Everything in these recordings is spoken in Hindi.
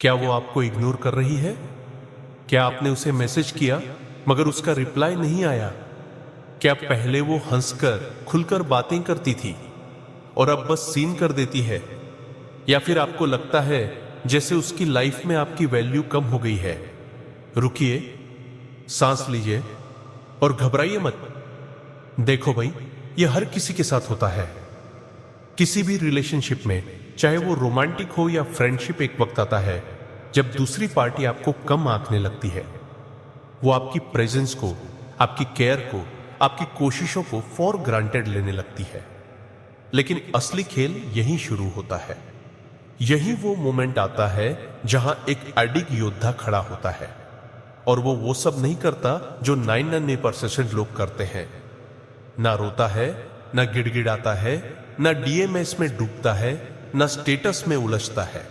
क्या वो आपको इग्नोर कर रही है? क्या आपने उसे मैसेज किया मगर उसका रिप्लाई नहीं आया? क्या पहले वो हंसकर खुलकर बातें करती थी और अब बस सीन कर देती है? या फिर आपको लगता है जैसे उसकी लाइफ में आपकी वैल्यू कम हो गई है? रुकिए, सांस लीजिए और घबराइए मत। देखो भाई, ये हर किसी के साथ होता है। किसी भी रिलेशनशिप में, चाहे वो रोमांटिक हो या फ्रेंडशिप, एक वक्त आता है जब दूसरी पार्टी आपको कम आंकने लगती है। वो आपकी प्रेजेंस को, आपकी केयर को, आपकी कोशिशों को फॉर ग्रांटेड लेने लगती है। लेकिन असली खेल यहीं शुरू होता है। यही वो मोमेंट आता है जहां एक अडिग योद्धा खड़ा होता है और वो सब नहीं करता जो 99% लोग करते हैं। ना रोता है, ना गिड़गिड़ाता है, ना डीएमएस में डूबता है, ना स्टेटस में उलझता है।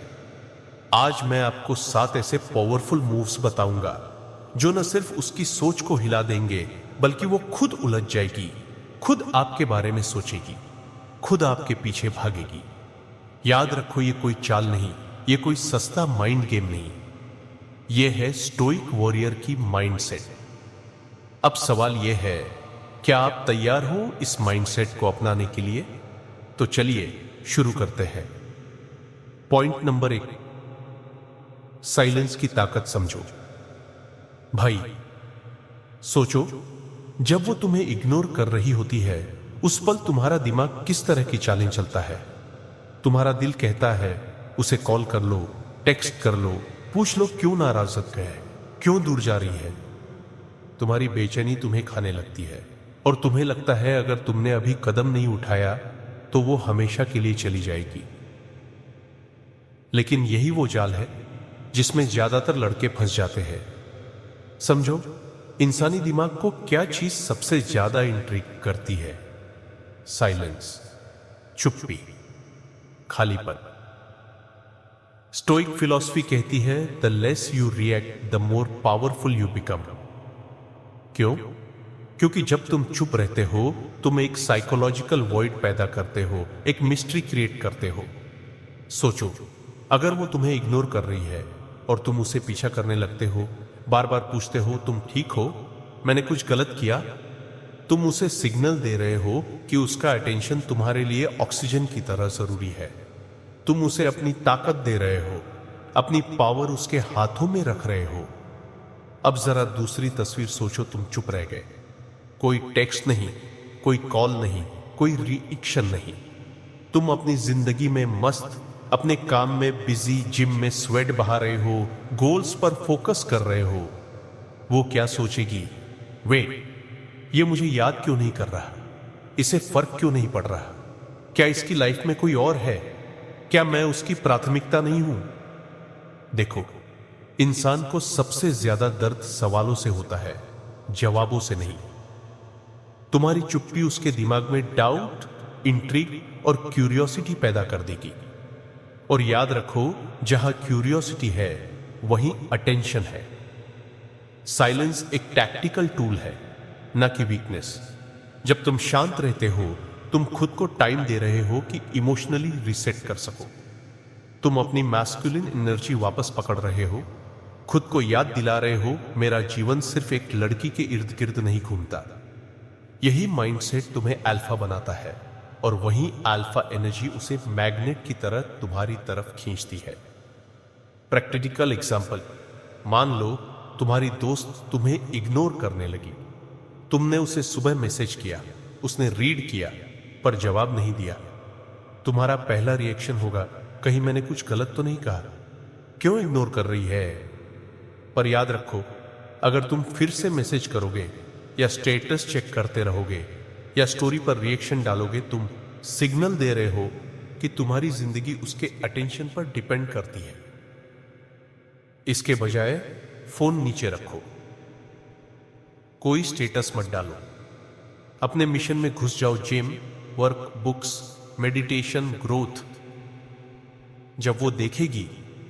आज मैं आपको 7 ऐसे पावरफुल मूव्स बताऊंगा जो न सिर्फ उसकी सोच को हिला देंगे बल्कि वो खुद उलझ जाएगी, खुद आपके बारे में सोचेगी, खुद आपके पीछे भागेगी। याद रखो, ये कोई चाल नहीं, ये कोई सस्ता माइंड गेम नहीं, ये है स्टोइक वॉरियर की माइंडसेट। अब सवाल यह है, क्या आप तैयार हो इस माइंडसेट को अपनाने के लिए? तो चलिए शुरू करते हैं। पॉइंट नंबर 1, साइलेंस की ताकत समझो। भाई सोचो, जब वो तुम्हें इग्नोर कर रही होती है, उस पल तुम्हारा दिमाग किस तरह की चालें चलता है? तुम्हारा दिल कहता है उसे कॉल कर लो, टेक्स्ट कर लो, पूछ लो क्यों नाराज है, क्यों दूर जा रही है। तुम्हारी बेचैनी तुम्हें खाने लगती है और तुम्हें लगता है अगर तुमने अभी कदम नहीं उठाया तो वो हमेशा के लिए चली जाएगी। लेकिन यही वो जाल है जिसमें ज्यादातर लड़के फंस जाते हैं। समझो, इंसानी दिमाग को क्या चीज सबसे ज्यादा इंट्रिग करती है? साइलेंस, चुप्पी, खालीपन। स्टोइक फिलॉसफी कहती है the less you react the more powerful you become. क्यों? क्योंकि जब तुम चुप रहते हो तुम एक साइकोलॉजिकल वॉइड पैदा करते हो, एक मिस्ट्री क्रिएट करते हो। सोचो, अगर वो तुम्हें इग्नोर कर रही है और तुम उसे पीछा करने लगते हो, बार बार पूछते हो तुम ठीक हो, मैंने कुछ गलत किया, तुम उसे सिग्नल दे रहे हो कि उसका अटेंशन तुम्हारे लिए ऑक्सीजन की तरह जरूरी है। तुम उसे अपनी ताकत दे रहे हो, अपनी पावर उसके हाथों में रख रहे हो। अब जरा दूसरी तस्वीर सोचो, तुम चुप रह गए, कोई टेक्स्ट नहीं, कोई कॉल नहीं, कोई रिएक्शन नहीं। तुम अपनी जिंदगी में मस्त, अपने काम में बिजी, जिम में स्वेट बहा रहे हो, गोल्स पर फोकस कर रहे हो। वो क्या सोचेगी? वेट, ये मुझे याद क्यों नहीं कर रहा? इसे फर्क क्यों नहीं पड़ रहा? क्या इसकी लाइफ में कोई और है? क्या मैं उसकी प्राथमिकता नहीं हूं? देखो, इंसान को सबसे ज्यादा दर्द सवालों से होता है, जवाबों से नहीं। तुम्हारी चुप्पी उसके दिमाग में डाउट, इंट्रिग और क्यूरियोसिटी पैदा कर देगी। और याद रखो, जहां क्यूरियोसिटी है वहीं अटेंशन है। साइलेंस एक टैक्टिकल टूल है, ना कि वीकनेस। जब तुम शांत रहते हो तुम खुद को टाइम दे रहे हो कि इमोशनली रीसेट कर सको। तुम अपनी मैस्कुलिन एनर्जी वापस पकड़ रहे हो, खुद को याद दिला रहे हो मेरा जीवन सिर्फ एक लड़की के इर्द गिर्द नहीं घूमता। यही माइंडसेट तुम्हें अल्फा बनाता है और वहीं अल्फा एनर्जी उसे मैग्नेट की तरह तुम्हारी तरफ खींचती है। प्रैक्टिकल एग्जांपल, मान लो तुम्हारी दोस्त तुम्हें इग्नोर करने लगी। तुमने उसे सुबह मैसेज किया, उसने रीड किया पर जवाब नहीं दिया। तुम्हारा पहला रिएक्शन होगा, कहीं मैंने कुछ गलत तो नहीं कहा, क्यों इग्नोर कर रही है? पर याद रखो, अगर तुम फिर से मैसेज करोगे या स्टेटस चेक करते रहोगे या स्टोरी पर रिएक्शन डालोगे, तुम सिग्नल दे रहे हो कि तुम्हारी जिंदगी उसके अटेंशन पर डिपेंड करती है। इसके बजाय फोन नीचे रखो, कोई स्टेटस मत डालो, अपने मिशन में घुस जाओ। Gym, work, books, meditation, growth. जब वो देखेगी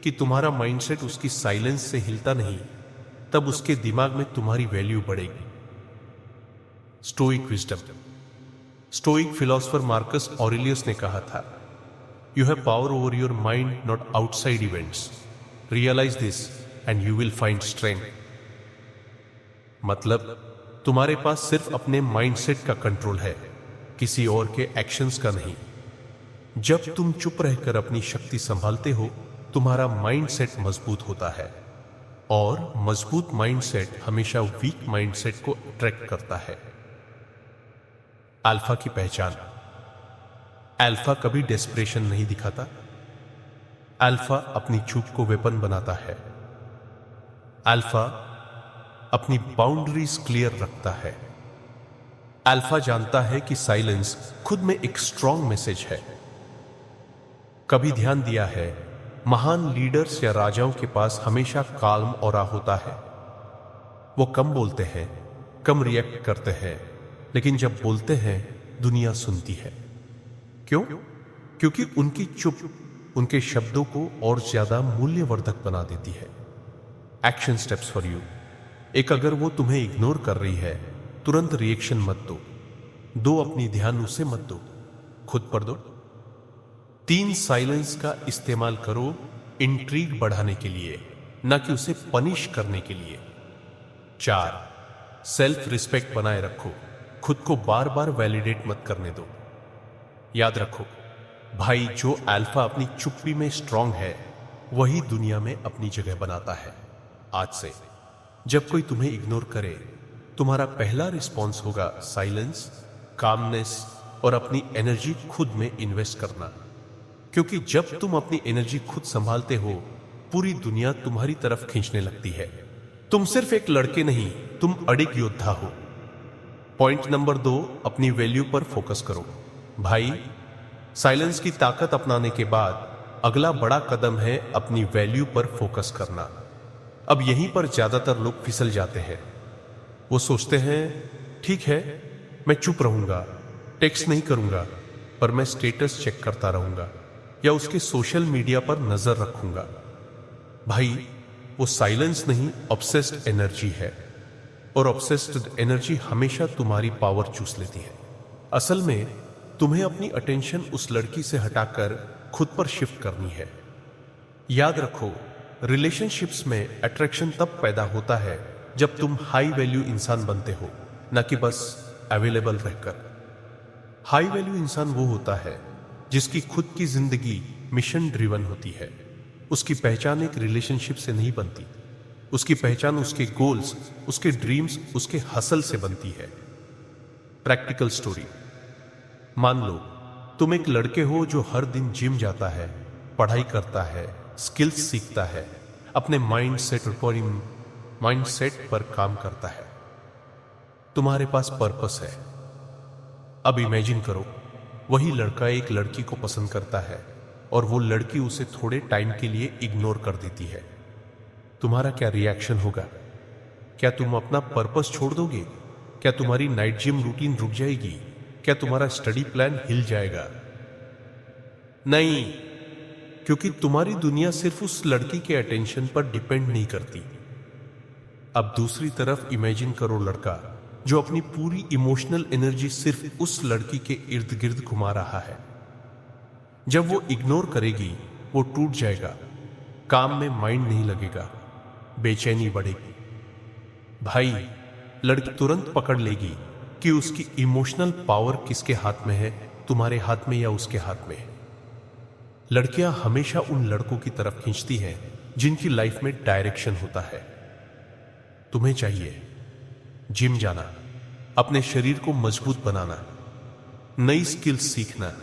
कि तुम्हारा माइंडसेट उसकी साइलेंस से हिलता नहीं, तब उसके दिमाग में तुम्हारी वैल्यू बढ़ेगी। Stoic wisdom. Stoic philosopher Marcus Aurelius ने कहा था, you have power over your mind, not outside events. Realise this and you will find strength. मतलब तुम्हारे पास सिर्फ अपने माइंडसेट का कंट्रोल है, किसी और के एक्शंस का नहीं। जब तुम चुप रहकर अपनी शक्ति संभालते हो, तुम्हारा माइंडसेट मजबूत होता है, और मजबूत माइंडसेट हमेशा वीक माइंडसेट को अट्रैक्ट करता है। अल्फा की पहचान। अल्फा कभी डेस्परेशन नहीं दिखाता। अल्फा अपनी चूक को वेपन बनाता है। अल्फा अपनी बाउंड्रीज क्लियर रखता है। अल्फा जानता है कि साइलेंस खुद में एक स्ट्रॉन्ग मैसेज है। कभी ध्यान दिया है, महान लीडर्स या राजाओं के पास हमेशा काल्म ऑरा होता है। वो कम बोलते हैं, कम रिएक्ट करते हैं, लेकिन जब बोलते हैं दुनिया सुनती है। क्यों? क्योंकि उनकी चुप उनके शब्दों को और ज्यादा मूल्यवर्धक बना देती है। Action steps for you. एक, अगर वो तुम्हें इग्नोर कर रही है, तुरंत रिएक्शन मत दो। दो, अपनी ध्यान उसे मत दो, खुद पर दो। 3, साइलेंस का इस्तेमाल करो इंट्रीग बढ़ाने के लिए, ना कि उसे पनिश करने के लिए। 4, सेल्फ रिस्पेक्ट बनाए रखो, खुद को बार बार वैलिडेट मत करने दो। याद रखो भाई, जो अल्फा अपनी चुप्पी में स्ट्रांग है, वही दुनिया में अपनी जगह बनाता है। आज से जब कोई तुम्हें इग्नोर करे, तुम्हारा पहला रिस्पॉन्स होगा साइलेंस, कामनेस और अपनी एनर्जी खुद में इन्वेस्ट करना। क्योंकि जब तुम अपनी एनर्जी खुद संभालते हो, पूरी दुनिया तुम्हारी तरफ खींचने लगती है। तुम सिर्फ एक लड़के नहीं, तुम अडिग योद्धा हो। पॉइंट नंबर 2, अपनी वैल्यू पर फोकस करो। भाई, साइलेंस की ताकत अपनाने के बाद अगला बड़ा कदम है अपनी वैल्यू पर फोकस करना। अब यहीं पर ज्यादातर लोग फिसल जाते हैं। वो सोचते हैं, ठीक है, मैं चुप रहूंगा, टेक्स्ट नहीं करूंगा, पर मैं स्टेटस चेक करता रहूंगा या उसके सोशल मीडिया पर नजर रखूंगा। भाई, वो साइलेंस नहीं, ऑब्सेस्ड एनर्जी है, और ऑब्सेस्ड एनर्जी हमेशा तुम्हारी पावर चूस लेती है। असल में तुम्हें अपनी अटेंशन उस लड़की से हटाकर खुद पर शिफ्ट करनी है। याद रखो, रिलेशनशिप्स में अट्रैक्शन तब पैदा होता है जब तुम हाई वैल्यू इंसान बनते हो, ना कि बस अवेलेबल रहकर। हाई वैल्यू इंसान वो होता है जिसकी खुद की जिंदगी मिशन ड्रिवन होती है। उसकी पहचान एक रिलेशनशिप से नहीं बनती, उसकी पहचान उसके गोल्स, उसके ड्रीम्स, उसके हसल से बनती है। Practical story. मान लो तुम एक लड़के हो जो हर दिन जिम जाता है, पढ़ाई करता है, स्किल्स सीखता है, अपने माइंडसेट पर काम करता है। तुम्हारे पास पर्पस है। अब इमेजिन करो, वही लड़का एक लड़की को पसंद करता है और वो लड़की उसे थोड़े टाइम के लिए इग्नोर कर देती है। तुम्हारा क्या रिएक्शन होगा? क्या तुम अपना पर्पस छोड़ दोगे? क्या तुम्हारी नाइट जिम रूटीन रुक जाएगी? क्या तुम्हारा स्टडी प्लान हिल जाएगा? नहीं, क्योंकि तुम्हारी दुनिया सिर्फ उस लड़की के अटेंशन पर डिपेंड नहीं करती। अब दूसरी तरफ इमेजिन करो लड़का जो अपनी पूरी इमोशनल एनर्जी सिर्फ उस लड़की के इर्द गिर्द घुमा रहा है। जब वो इग्नोर करेगी, वो टूट जाएगा, काम में माइंड नहीं लगेगा, बेचैनी बढ़ेगी। भाई, लड़की तुरंत पकड़ लेगी कि उसकी इमोशनल पावर किसके हाथ में है, तुम्हारे हाथ में या उसके हाथ में है। लड़कियां हमेशा उन लड़कों की तरफ खींचती हैं जिनकी लाइफ में डायरेक्शन होता है। तुम्हें चाहिए जिम जाना, अपने शरीर को मजबूत बनाना, नई स्किल्स सीखना,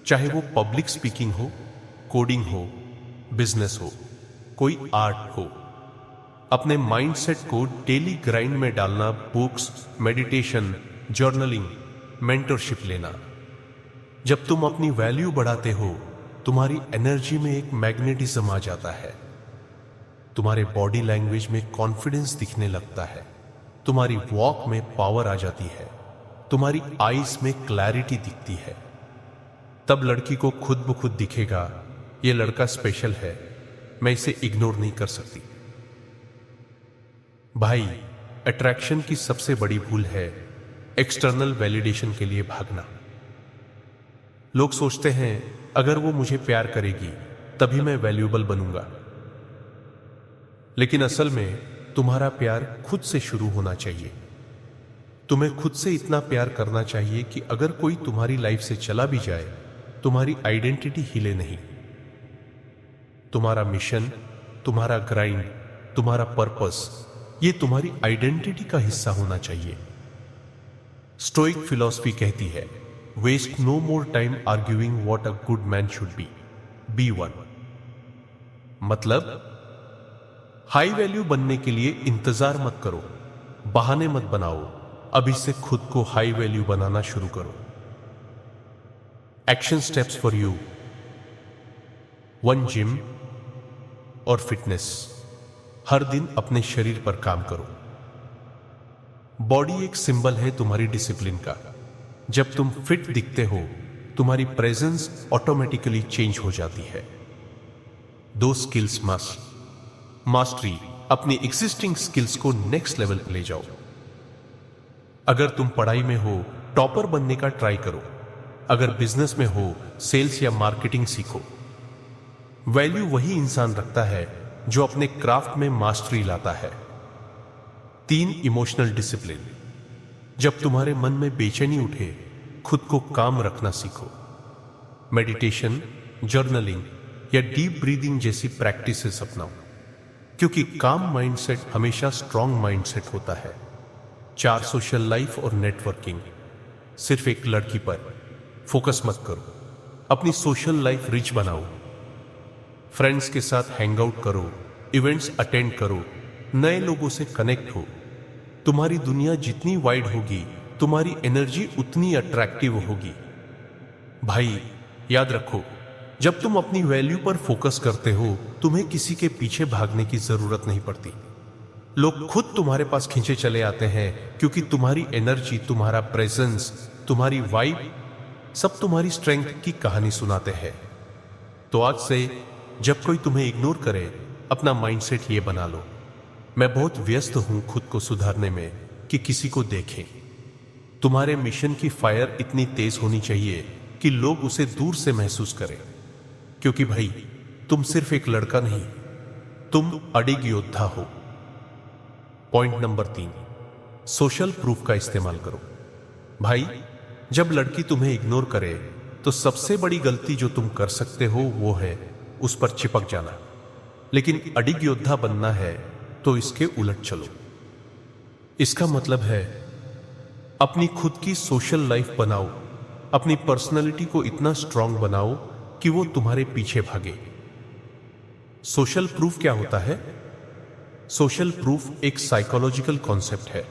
चाहे वो पब्लिक स्पीकिंग हो, कोडिंग हो, बिजनेस हो, कोई आर्ट हो। अपने माइंडसेट को डेली ग्राइंड में डालना, बुक्स, मेडिटेशन, जर्नलिंग, मेंटरशिप लेना। जब तुम अपनी वैल्यू बढ़ाते हो, तुम्हारी एनर्जी में एक मैग्नेटिज्म आ जाता है। तुम्हारे बॉडी लैंग्वेज में कॉन्फिडेंस दिखने लगता है, तुम्हारी वॉक में पावर आ जाती है, तुम्हारी आईज में क्लैरिटी दिखती है। तब लड़की को खुद ब खुद दिखेगा, ये लड़का स्पेशल है, मैं इसे इग्नोर नहीं कर सकती। भाई, अट्रैक्शन की सबसे बड़ी भूल है एक्सटर्नल वैलिडेशन के लिए भागना। लोग सोचते हैं अगर वो मुझे प्यार करेगी तभी मैं वैल्यूएबल बनूंगा। लेकिन असल में तुम्हारा प्यार खुद से शुरू होना चाहिए। तुम्हें खुद से इतना प्यार करना चाहिए कि अगर कोई तुम्हारी लाइफ से चला भी जाए, तुम्हारी आइडेंटिटी हिले नहीं। तुम्हारा मिशन, तुम्हारा ग्राइंड, तुम्हारा पर्पस, ये तुम्हारी आइडेंटिटी का हिस्सा होना चाहिए। स्टोइक फिलॉसफी कहती है, waste no more time arguing what a good man should be one. मतलब हाई वैल्यू बनने के लिए इंतजार मत करो, बहाने मत बनाओ, अभी से खुद को हाई वैल्यू बनाना शुरू करो। Action steps for you. 1, gym और फिटनेस। हर दिन अपने शरीर पर काम करो। बॉडी एक सिंबल है तुम्हारी डिसिप्लिन का। जब तुम फिट दिखते हो, तुम्हारी प्रेजेंस ऑटोमेटिकली चेंज हो जाती है। 2 स्किल्स मस्ट। मास्टरी, अपनी एग्जिस्टिंग स्किल्स को नेक्स्ट लेवल पे ले जाओ। अगर तुम पढ़ाई में हो, टॉपर बनने का ट्राई करो। अगर बिजनेस में हो, सेल्स या मार्केटिंग सीखो। वैल्यू वही इंसान रखता है जो अपने क्राफ्ट में मास्टरी लाता है। 3, इमोशनल डिसिप्लिन। जब तुम्हारे मन में बेचैनी उठे, खुद को काम रखना सीखो। मेडिटेशन, जर्नलिंग या डीप ब्रीदिंग जैसी प्रैक्टिसेस अपनाओ, क्योंकि काम माइंडसेट हमेशा स्ट्रांग माइंडसेट होता है। 4, सोशल लाइफ और नेटवर्किंग। सिर्फ एक लड़की पर फोकस मत करो, अपनी सोशल लाइफ रिच बनाओ। फ्रेंड्स के साथ हैंग आउट करो, इवेंट्स अटेंड करो, नए लोगों से कनेक्ट हो। तुम्हारी दुनिया जितनी वाइड होगी, तुम्हारी एनर्जी उतनी अट्रैक्टिव होगी। भाई याद रखो, जब तुम अपनी वैल्यू पर फोकस करते हो, तुम्हें किसी के पीछे भागने की जरूरत नहीं पड़ती। लोग खुद तुम्हारे पास खींचे चले आते हैं, क्योंकि तुम्हारी एनर्जी, तुम्हारा प्रेजेंस, तुम्हारी वाइब सब तुम्हारी स्ट्रेंथ की कहानी सुनाते हैं। तो आज से जब कोई तुम्हें इग्नोर करे, अपना माइंडसेट ये बना लो, मैं बहुत व्यस्त हूं खुद को सुधारने में कि किसी को देखें। तुम्हारे मिशन की फायर इतनी तेज होनी चाहिए कि लोग उसे दूर से महसूस करें, क्योंकि भाई तुम सिर्फ एक लड़का नहीं, तुम अडिग योद्धा हो। पॉइंट नंबर 3, सोशल प्रूफ का इस्तेमाल करो। भाई जब लड़की तुम्हें इग्नोर करे, तो सबसे बड़ी गलती जो तुम कर सकते हो वो है उस पर चिपक जाना। लेकिन अडिग योद्धा बनना है तो इसके उलट चलो। इसका मतलब है अपनी खुद की सोशल लाइफ बनाओ, अपनी पर्सनैलिटी को इतना स्ट्रांग बनाओ कि वो तुम्हारे पीछे भागे। सोशल प्रूफ क्या होता है? सोशल प्रूफ एक साइकोलॉजिकल कॉन्सेप्ट है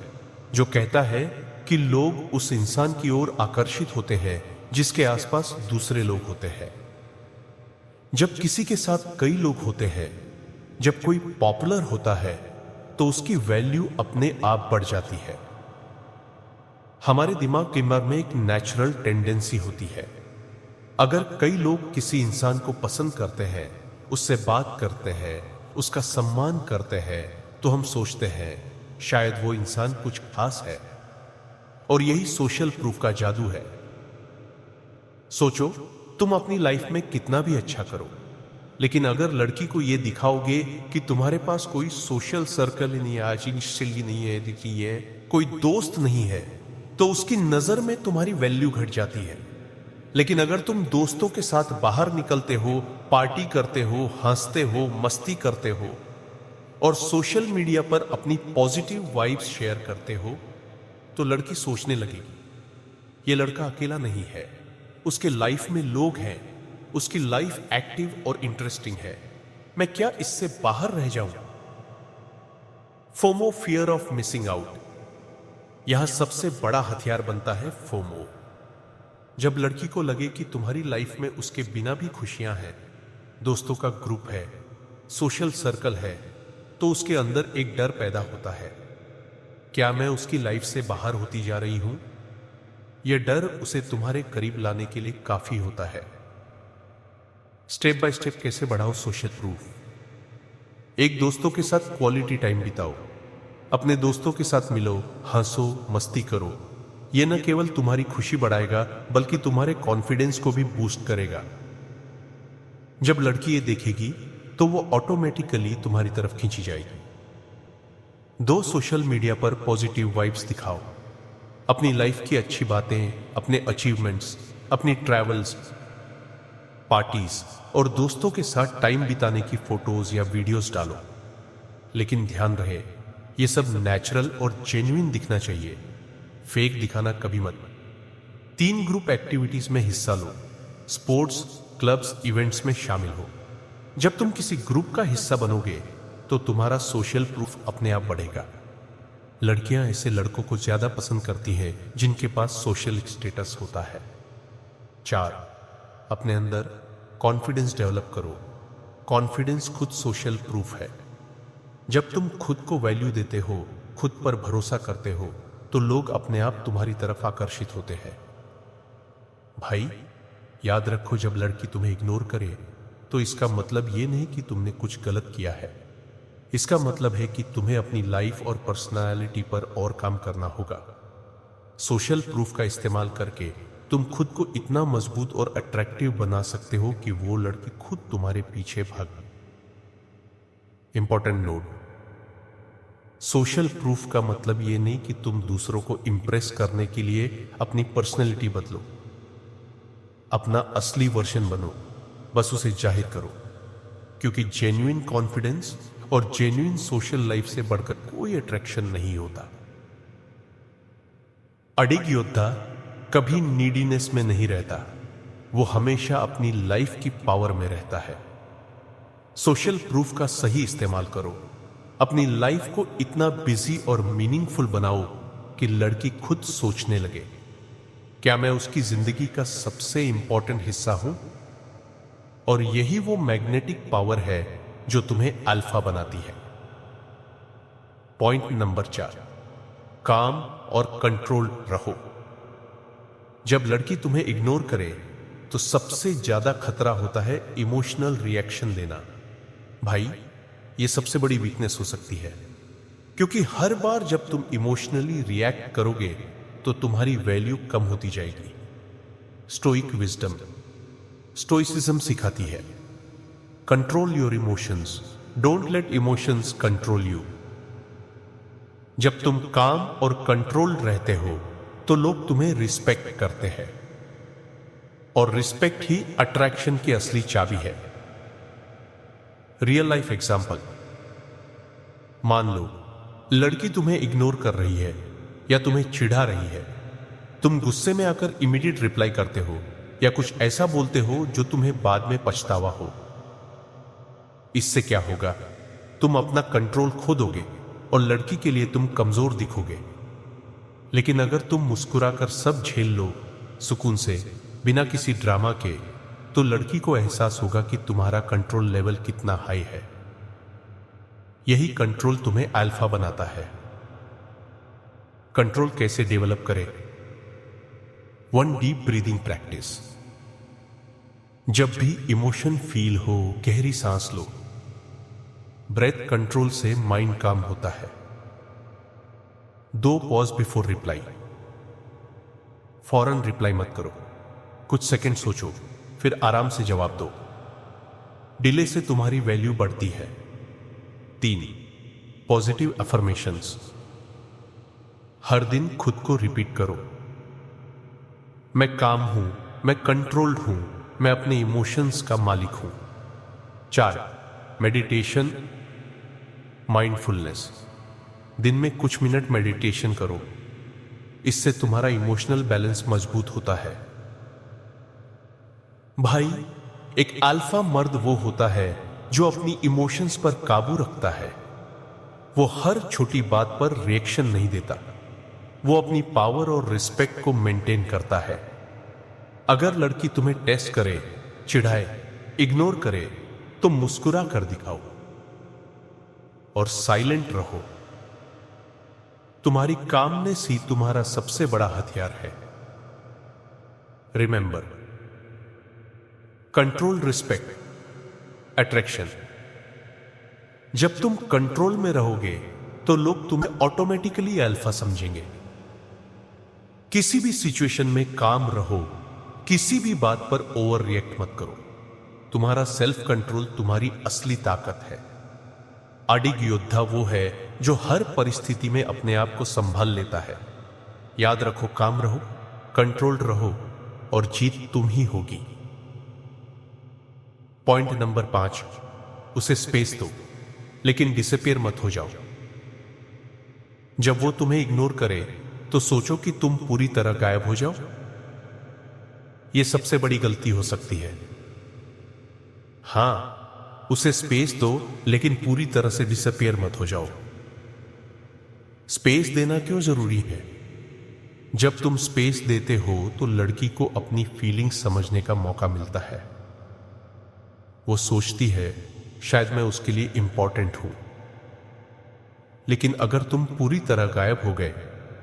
जो कहता है कि लोग उस इंसान की ओर आकर्षित होते हैं जिसके आसपास दूसरे लोग होते हैं। जब किसी के साथ कई लोग होते हैं, जब कोई पॉपुलर होता है, तो उसकी वैल्यू अपने आप बढ़ जाती है। हमारे दिमाग में एक नेचुरल टेंडेंसी होती है, अगर कई लोग किसी इंसान को पसंद करते हैं, उससे बात करते हैं, उसका सम्मान करते हैं, तो हम सोचते हैं शायद वो इंसान कुछ खास है। और यही सोशल प्रूफ का जादू है। सोचो, तुम अपनी लाइफ में कितना भी अच्छा करो, लेकिन अगर लड़की को यह दिखाओगे कि तुम्हारे पास कोई सोशल सर्कल नहीं है, कोई दोस्त नहीं है, तो उसकी नजर में तुम्हारी वैल्यू घट जाती है। लेकिन अगर तुम दोस्तों के साथ बाहर निकलते हो, पार्टी करते हो, हंसते हो, मस्ती करते हो और सोशल मीडिया पर अपनी पॉजिटिव वाइब्स शेयर करते हो, तो लड़की सोचने लगेगी ये लड़का अकेला नहीं है, उसके लाइफ में लोग हैं, उसकी लाइफ एक्टिव और इंटरेस्टिंग है, मैं क्या इससे बाहर रह जाऊं? FOMO, fear of missing out, यहां सबसे बड़ा हथियार बनता है फोमो। जब लड़की को लगे कि तुम्हारी लाइफ में उसके बिना भी खुशियां हैं, दोस्तों का ग्रुप है, सोशल सर्कल है, तो उसके अंदर एक डर पैदा होता है, क्या मैं उसकी लाइफ से बाहर होती जा रही हूं? यह डर उसे तुम्हारे करीब लाने के लिए काफी होता है। स्टेप बाय स्टेप कैसे बढ़ाओ सोशल प्रूफ? एक, दोस्तों के साथ क्वालिटी टाइम बिताओ। अपने दोस्तों के साथ मिलो, हंसो, मस्ती करो। यह न केवल तुम्हारी खुशी बढ़ाएगा, बल्कि तुम्हारे कॉन्फिडेंस को भी बूस्ट करेगा। जब लड़की ये देखेगी तो वो ऑटोमेटिकली तुम्हारी तरफ खींची जाएगी। दो सोशल मीडिया पर पॉजिटिव वाइब्स दिखाओ, अपनी लाइफ की अच्छी बातें, अपने अचीवमेंट्स, अपनी ट्रैवल्स, पार्टीज और दोस्तों के साथ टाइम बिताने की फोटोज या वीडियोस डालो। लेकिन ध्यान रहे, ये सब नेचुरल और जेन्युइन दिखना चाहिए, फेक दिखाना कभी मत। 3 ग्रुप एक्टिविटीज में हिस्सा लो, स्पोर्ट्स, क्लब्स, इवेंट्स में शामिल हो। जब तुम किसी ग्रुप का हिस्सा बनोगे तो तुम्हारा सोशल प्रूफ अपने आप बढ़ेगा। लड़कियां ऐसे लड़कों को ज्यादा पसंद करती हैं जिनके पास सोशल स्टेटस होता है। 4, अपने अंदर कॉन्फिडेंस डेवलप करो। कॉन्फिडेंस खुद सोशल प्रूफ है। जब तुम खुद को वैल्यू देते हो, खुद पर भरोसा करते हो, तो लोग अपने आप तुम्हारी तरफ आकर्षित होते हैं। भाई, याद रखो, जब लड़की तुम्हें इग्नोर करे तो इसका मतलब यह नहीं कि तुमने कुछ गलत किया है। इसका मतलब है कि तुम्हें अपनी लाइफ और पर्सनालिटी पर और काम करना होगा। सोशल प्रूफ का इस्तेमाल करके तुम खुद को इतना मजबूत और अट्रैक्टिव बना सकते हो कि वो लड़की खुद तुम्हारे पीछे भागे। इंपॉर्टेंट नोट, सोशल प्रूफ का मतलब यह नहीं कि तुम दूसरों को इंप्रेस करने के लिए अपनी पर्सनैलिटी बदलो। अपना असली वर्जन बनो, बस उसे जाहिर करो, क्योंकि जेन्युइन कॉन्फिडेंस और जेन्युइन सोशल लाइफ से बढ़कर कोई अट्रैक्शन नहीं होता। अडिग योद्धा कभी नीडीनेस में नहीं रहता, वो हमेशा अपनी लाइफ की पावर में रहता है। सोशल प्रूफ का सही इस्तेमाल करो, अपनी लाइफ को इतना बिजी और मीनिंगफुल बनाओ कि लड़की खुद सोचने लगे, क्या मैं उसकी जिंदगी का सबसे इंपॉर्टेंट हिस्सा हूं? और यही वो मैग्नेटिक पावर है जो तुम्हें अल्फा बनाती है। पॉइंट नंबर 4, काम और कंट्रोल रहो। जब लड़की तुम्हें इग्नोर करे तो सबसे ज्यादा खतरा होता है इमोशनल रिएक्शन देना। भाई, ये सबसे बड़ी वीकनेस हो सकती है, क्योंकि हर बार जब तुम इमोशनली रिएक्ट करोगे तो तुम्हारी वैल्यू कम होती जाएगी। स्टोइक विजडम, स्टोइसिज्म सिखाती है, control your emotions, don't let emotions control you. जब तुम काम और कंट्रोल रहते हो तो लोग तुम्हें रिस्पेक्ट करते हैं, और रिस्पेक्ट ही अट्रैक्शन की असली चाबी है। रियल लाइफ एग्जाम्पल, मान लो लड़की तुम्हें इग्नोर कर रही है या तुम्हें चिढ़ा रही है। तुम गुस्से में आकर इमीडिएट रिप्लाई करते हो या कुछ ऐसा बोलते हो जो तुम्हें बाद में पछतावा हो। इससे क्या होगा? तुम अपना कंट्रोल खो दोगे और लड़की के लिए तुम कमजोर दिखोगे। लेकिन अगर तुम मुस्कुराकर सब झेल लो सुकून से, बिना किसी ड्रामा के, तो लड़की को एहसास होगा कि तुम्हारा कंट्रोल लेवल कितना हाई है। यही कंट्रोल तुम्हें अल्फा बनाता है। कंट्रोल कैसे डेवलप करें? 1 डीप ब्रीदिंग प्रैक्टिस। जब भी इमोशन फील हो, गहरी सांस लो। ब्रेथ कंट्रोल से माइंड काम होता है। 2 पॉज बिफोर रिप्लाई। फौरन रिप्लाई मत करो, कुछ सेकंड सोचो, फिर आराम से जवाब दो। डिले से तुम्हारी वैल्यू बढ़ती है। 3 पॉजिटिव अफर्मेशंस। हर दिन खुद को रिपीट करो, मैं काम हूं, मैं कंट्रोल्ड हूं, मैं अपने इमोशंस का मालिक हूं। 4 मेडिटेशन, माइंडफुलनेस। दिन में कुछ मिनट मेडिटेशन करो, इससे तुम्हारा इमोशनल बैलेंस मजबूत होता है। भाई, एक अल्फा मर्द वो होता है जो अपनी इमोशंस पर काबू रखता है। वो हर छोटी बात पर रिएक्शन नहीं देता, वो अपनी पावर और रिस्पेक्ट को मेंटेन करता है। अगर लड़की तुम्हें टेस्ट करे, चिढ़ाए, इग्नोर करे, तो मुस्कुरा कर दिखाओ और साइलेंट रहो। तुम्हारी कामनेस ही तुम्हारा सबसे बड़ा हथियार है। Remember, control, respect, attraction. जब तुम कंट्रोल में रहोगे तो लोग तुम्हें ऑटोमेटिकली अल्फा समझेंगे। किसी भी सिचुएशन में काम रहो, किसी भी बात पर ओवर रिएक्ट मत करो। तुम्हारा सेल्फ कंट्रोल तुम्हारी असली ताकत है। अडिग योद्धा वो है जो हर परिस्थिति में अपने आप को संभाल लेता है। याद रखो, काम रहो, कंट्रोल्ड रहो और जीत तुम ही होगी। पॉइंट नंबर 5, उसे स्पेस दो, लेकिन डिसअपीयर मत हो जाओ। जब वो तुम्हें इग्नोर करे तो सोचो कि तुम पूरी तरह गायब हो जाओ। यह सबसे बड़ी गलती हो सकती है। हां, उसे स्पेस दो, लेकिन पूरी तरह से डिसअपीयर मत हो जाओ। स्पेस देना क्यों जरूरी है? जब तुम स्पेस देते हो तो लड़की को अपनी फीलिंग्स समझने का मौका मिलता है। वो सोचती है शायद मैं उसके लिए इंपॉर्टेंट हूं। लेकिन अगर तुम पूरी तरह गायब हो गए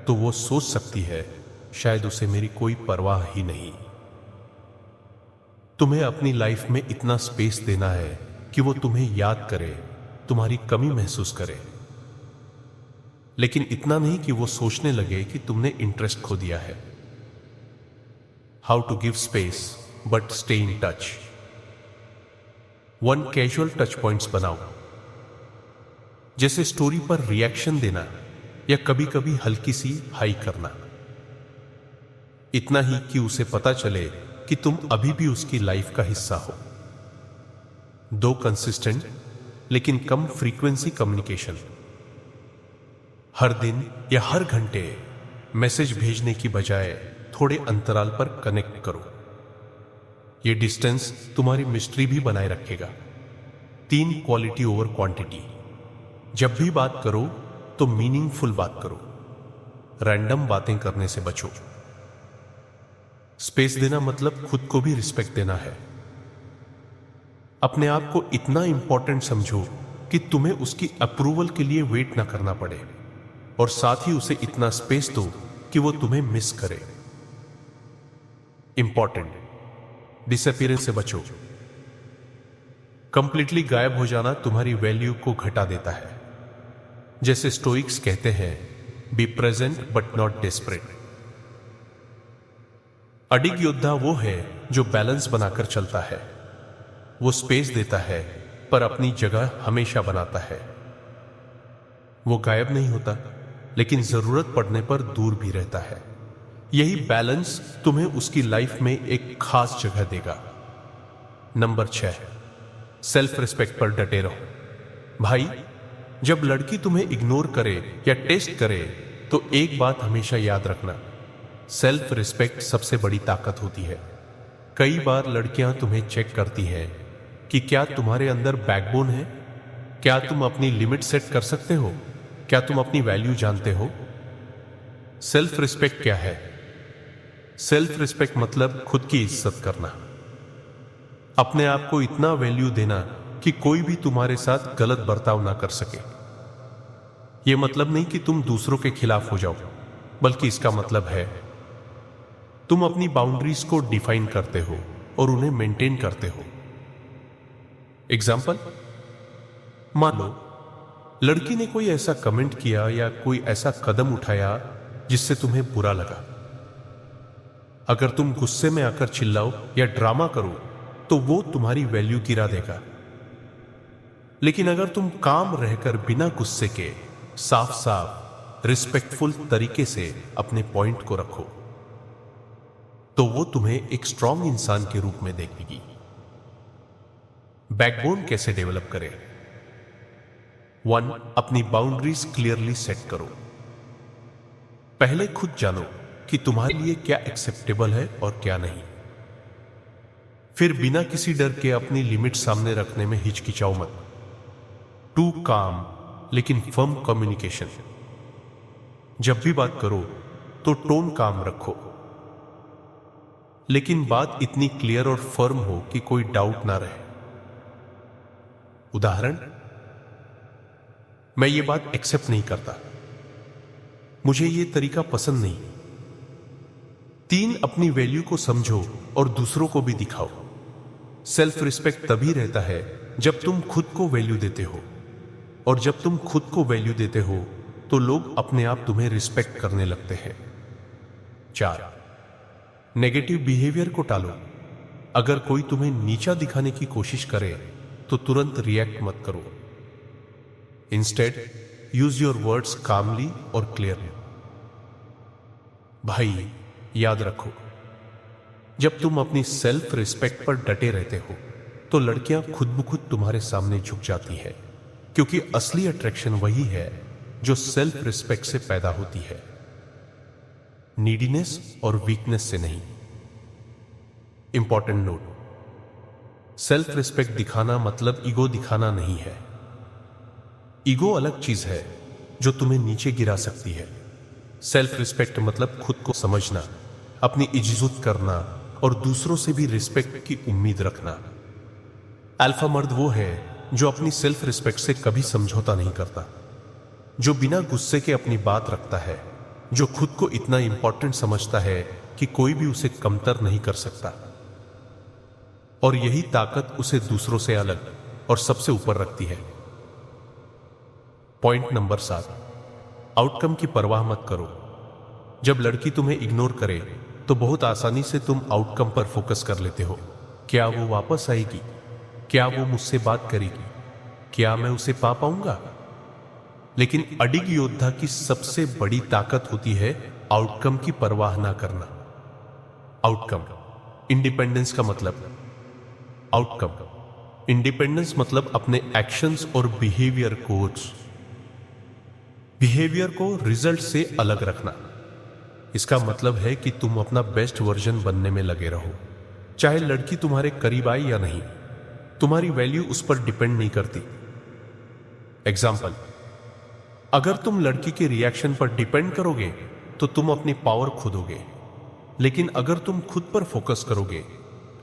तो वो सोच सकती है शायद उसे मेरी कोई परवाह ही नहीं। तुम्हें अपनी लाइफ में इतना स्पेस देना है कि वो तुम्हें याद करे, तुम्हारी कमी महसूस करे, लेकिन इतना नहीं कि वो सोचने लगे कि तुमने इंटरेस्ट खो दिया है। How to give space but stay in touch. 1 casual touch points बनाओ, जैसे स्टोरी पर रिएक्शन देना या कभी कभी हल्की सी हाई करना। इतना ही कि उसे पता चले कि तुम अभी भी उसकी लाइफ का हिस्सा हो। 2 कंसिस्टेंट लेकिन कम फ्रीक्वेंसी कम्युनिकेशन। हर दिन या हर घंटे मैसेज भेजने की बजाय थोड़े अंतराल पर कनेक्ट करो। यह डिस्टेंस तुम्हारी मिस्ट्री भी बनाए रखेगा। 3 क्वालिटी ओवर क्वांटिटी। जब भी बात करो तो मीनिंगफुल बात करो, रैंडम बातें करने से बचो। स्पेस देना मतलब खुद को भी रिस्पेक्ट देना है। अपने आप को इतना इंपॉर्टेंट समझो कि तुम्हें उसकी अप्रूवल के लिए वेट ना करना पड़े, और साथ ही उसे इतना स्पेस दो कि वो तुम्हें मिस करे। इंपॉर्टेंट, डिसअपीयरेंस से बचो। कंप्लीटली गायब हो जाना तुम्हारी वैल्यू को घटा देता है। जैसे स्टोइक्स कहते हैं, be present but not desperate. अडिग योद्धा वो है जो बैलेंस बनाकर चलता है। वो स्पेस देता है पर अपनी जगह हमेशा बनाता है। वो गायब नहीं होता, लेकिन जरूरत पड़ने पर दूर भी रहता है। यही बैलेंस तुम्हें उसकी लाइफ में एक खास जगह देगा। नंबर 6, सेल्फ रिस्पेक्ट पर डटे रहो। भाई, जब लड़की तुम्हें इग्नोर करे या टेस्ट करे तो एक बात हमेशा याद रखना, सेल्फ रिस्पेक्ट सबसे बड़ी ताकत होती है। कई बार लड़कियां तुम्हें चेक करती हैं कि क्या तुम्हारे अंदर बैकबोन है, क्या तुम अपनी लिमिट सेट कर सकते हो, क्या तुम अपनी वैल्यू जानते हो। सेल्फ रिस्पेक्ट क्या है? सेल्फ रिस्पेक्ट मतलब खुद की इज्जत करना, अपने आप को इतना वैल्यू देना कि कोई भी तुम्हारे साथ गलत बर्ताव ना कर सके। यह मतलब नहीं कि तुम दूसरों के खिलाफ हो जाओ, बल्कि इसका मतलब है तुम अपनी बाउंड्रीज को डिफाइन करते हो और उन्हें मेंटेन करते हो। एग्जाम्पल, मान लो लड़की ने कोई ऐसा कमेंट किया या कोई ऐसा कदम उठाया जिससे तुम्हें बुरा लगा। अगर तुम गुस्से में आकर चिल्लाओ या ड्रामा करो तो वो तुम्हारी वैल्यू गिरा देगा। लेकिन अगर तुम काम रहकर बिना गुस्से के साफ साफ रिस्पेक्टफुल तरीके से अपने पॉइंट को रखो तो वो तुम्हें एक स्ट्रांग इंसान के रूप में देखेगी। बैकबोन कैसे डेवलप करें? 1, अपनी बाउंड्रीज क्लियरली सेट करो। पहले खुद जानो कि तुम्हारे लिए क्या एक्सेप्टेबल है और क्या नहीं। फिर बिना किसी डर के अपनी लिमिट सामने रखने में हिचकिचाओ मत। 2, काम लेकिन फर्म कम्युनिकेशन। जब भी बात करो तो टोन काम रखो, लेकिन बात इतनी क्लियर और फर्म हो कि कोई डाउट ना रहे। उदाहरण, मैं ये बात एक्सेप्ट नहीं करता, मुझे ये तरीका पसंद नहीं। 3, अपनी वैल्यू को समझो और दूसरों को भी दिखाओ। सेल्फ रिस्पेक्ट तभी रहता है जब तुम खुद को वैल्यू देते हो, और जब तुम खुद को वैल्यू देते हो तो लोग अपने आप तुम्हें रिस्पेक्ट करने लगते हैं। 4, नेगेटिव बिहेवियर को टालो। अगर कोई तुम्हें नीचा दिखाने की कोशिश करे तो तुरंत रिएक्ट मत करो। इंस्टेड यूज योर वर्ड्स कामली और क्लियरली। भाई याद रखो, जब तुम अपनी सेल्फ रिस्पेक्ट पर डटे रहते हो तो लड़कियां खुद ब खुद तुम्हारे सामने झुक जाती है, क्योंकि असली अट्रैक्शन वही है जो सेल्फ रिस्पेक्ट से पैदा होती है, नीडीनेस और वीकनेस से नहीं। इंपॉर्टेंट नोट, सेल्फ रिस्पेक्ट दिखाना मतलब ईगो दिखाना नहीं है। ईगो अलग चीज है जो तुम्हें नीचे गिरा सकती है। सेल्फ रिस्पेक्ट मतलब खुद को समझना, अपनी इज्जत करना और दूसरों से भी रिस्पेक्ट की उम्मीद रखना। अल्फा मर्द वो है जो अपनी सेल्फ रिस्पेक्ट से कभी समझौता नहीं करता, जो बिना गुस्से के अपनी बात रखता है, जो खुद को इतना इंपॉर्टेंट समझता है कि कोई भी उसे कमतर नहीं कर सकता, और यही ताकत उसे दूसरों से अलग और सबसे ऊपर रखती है। पॉइंट नंबर 7, आउटकम की परवाह मत करो। जब लड़की तुम्हें इग्नोर करे तो बहुत आसानी से तुम आउटकम पर फोकस कर लेते हो। क्या वो वापस आएगी? क्या वो मुझसे बात करेगी? क्या मैं उसे पा पाऊंगा? लेकिन अडिग योद्धा की सबसे बड़ी ताकत होती है आउटकम की परवाह ना करना। आउटकम इंडिपेंडेंस का मतलब, आउटकम इंडिपेंडेंस मतलब अपने एक्शंस और बिहेवियर को रिजल्ट से अलग रखना। इसका मतलब है कि तुम अपना बेस्ट वर्जन बनने में लगे रहो, चाहे लड़की तुम्हारे करीब आए या नहीं। तुम्हारी वैल्यू उस पर डिपेंड नहीं करती। एग्जाम्पल, अगर तुम लड़की के रिएक्शन पर डिपेंड करोगे तो तुम अपनी पावर खो दोगे, लेकिन अगर तुम खुद पर फोकस करोगे,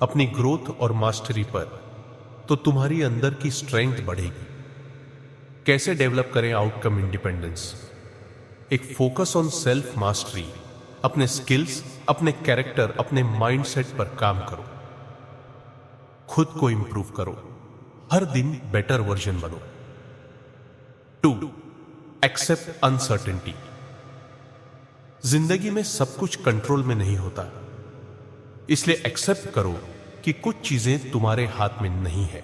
अपनी ग्रोथ और मास्टरी पर, तो तुम्हारी अंदर की स्ट्रेंथ बढ़ेगी। कैसे डेवलप करें आउटकम इंडिपेंडेंस? एक फोकस ऑन सेल्फ मास्टरी, अपने स्किल्स, अपने कैरेक्टर, अपने माइंडसेट पर काम करो, खुद को इंप्रूव करो, हर दिन बेटर वर्जन बनो। 2, एक्सेप्ट अनसर्टेनिटी। जिंदगी में सब कुछ कंट्रोल में नहीं होता, इसलिए एक्सेप्ट करो कि कुछ चीजें तुम्हारे हाथ में नहीं है।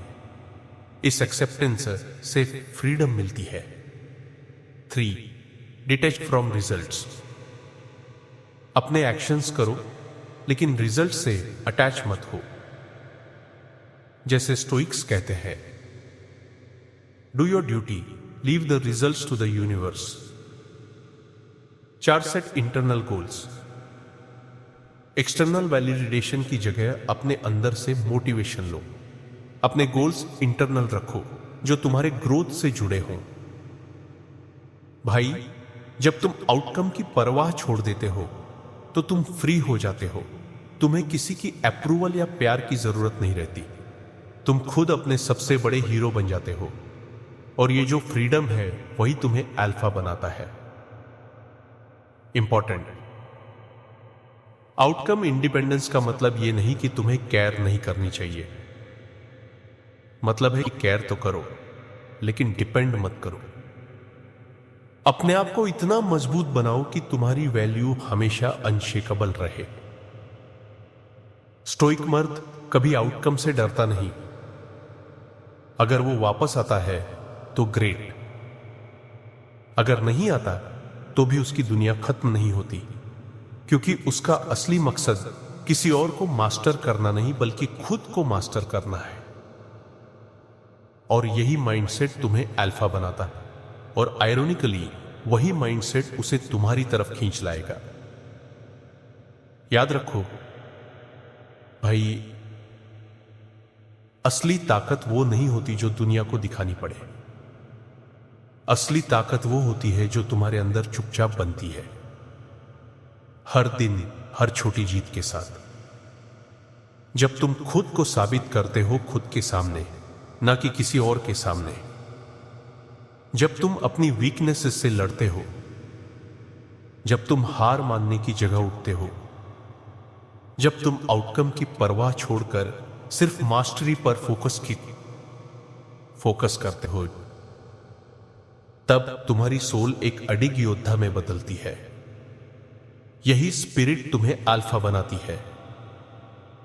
इस एक्सेप्टेंस से फ्रीडम मिलती है। 3, डिटैच फ्रॉम रिजल्ट्स। अपने एक्शंस करो लेकिन रिजल्ट से अटैच मत हो। जैसे स्टोइक्स कहते हैं, do your duty, leave the results to the universe. 4, set internal goals. External validation की जगह अपने अंदर से मोटिवेशन लो। अपने गोल्स इंटरनल रखो जो तुम्हारे ग्रोथ से जुड़े हों। भाई, जब तुम आउटकम की परवाह छोड़ देते हो तो तुम फ्री हो जाते हो। तुम्हें किसी की अप्रूवल या प्यार की जरूरत नहीं रहती। तुम खुद अपने सबसे बड़े हीरो बन जाते हो, और ये जो फ्रीडम है वही तुम्हें अल्फा बनाता है। इंपॉर्टेंट, आउटकम इंडिपेंडेंस का मतलब यह नहीं कि तुम्हें केयर नहीं करनी चाहिए। मतलब है कि केयर तो करो, लेकिन डिपेंड मत करो। अपने आप को इतना मजबूत बनाओ कि तुम्हारी वैल्यू हमेशा अनशेकेबल रहे। स्टोइक मर्द कभी आउटकम से डरता नहीं। अगर वो वापस आता है तो ग्रेट, अगर नहीं आता तो भी उसकी दुनिया खत्म नहीं होती, क्योंकि उसका असली मकसद किसी और को मास्टर करना नहीं बल्कि खुद को मास्टर करना है। और यही माइंडसेट तुम्हें अल्फा बनाता है, और आयरोनिकली वही माइंडसेट उसे तुम्हारी तरफ खींच लाएगा। याद रखो भाई, असली ताकत वो नहीं होती जो दुनिया को दिखानी पड़े। असली ताकत वो होती है जो तुम्हारे अंदर चुपचाप बनती है, हर दिन, हर छोटी जीत के साथ। जब तुम खुद को साबित करते हो खुद के सामने, ना कि किसी और के सामने। जब तुम अपनी वीकनेसेस से लड़ते हो, जब तुम हार मानने की जगह उठते हो, जब तुम आउटकम की परवाह छोड़कर सिर्फ मास्टरी पर फोकस करते हो, तब तुम्हारी सोल एक अडिग योद्धा में बदलती है। यही स्पिरिट तुम्हें अल्फा बनाती है।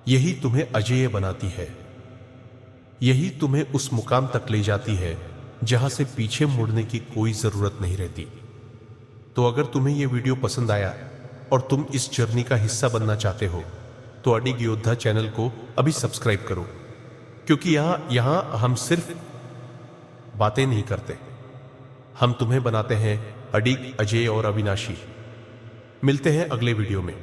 यही तुम्हें अजेय बनाती है। यही तुम्हें उस मुकाम तक ले जाती है जहां से पीछे मुड़ने की कोई जरूरत नहीं रहती। तो अगर तुम्हें यह वीडियो पसंद आया और तुम इस जर्नी का हिस्सा बनना चाहते हो तो अडिग योद्धा चैनल को अभी सब्सक्राइब करो, क्योंकि यहां हम सिर्फ बातें नहीं करते, हम तुम्हें बनाते हैं अडिग, अजय और अविनाशी। मिलते हैं अगले वीडियो में।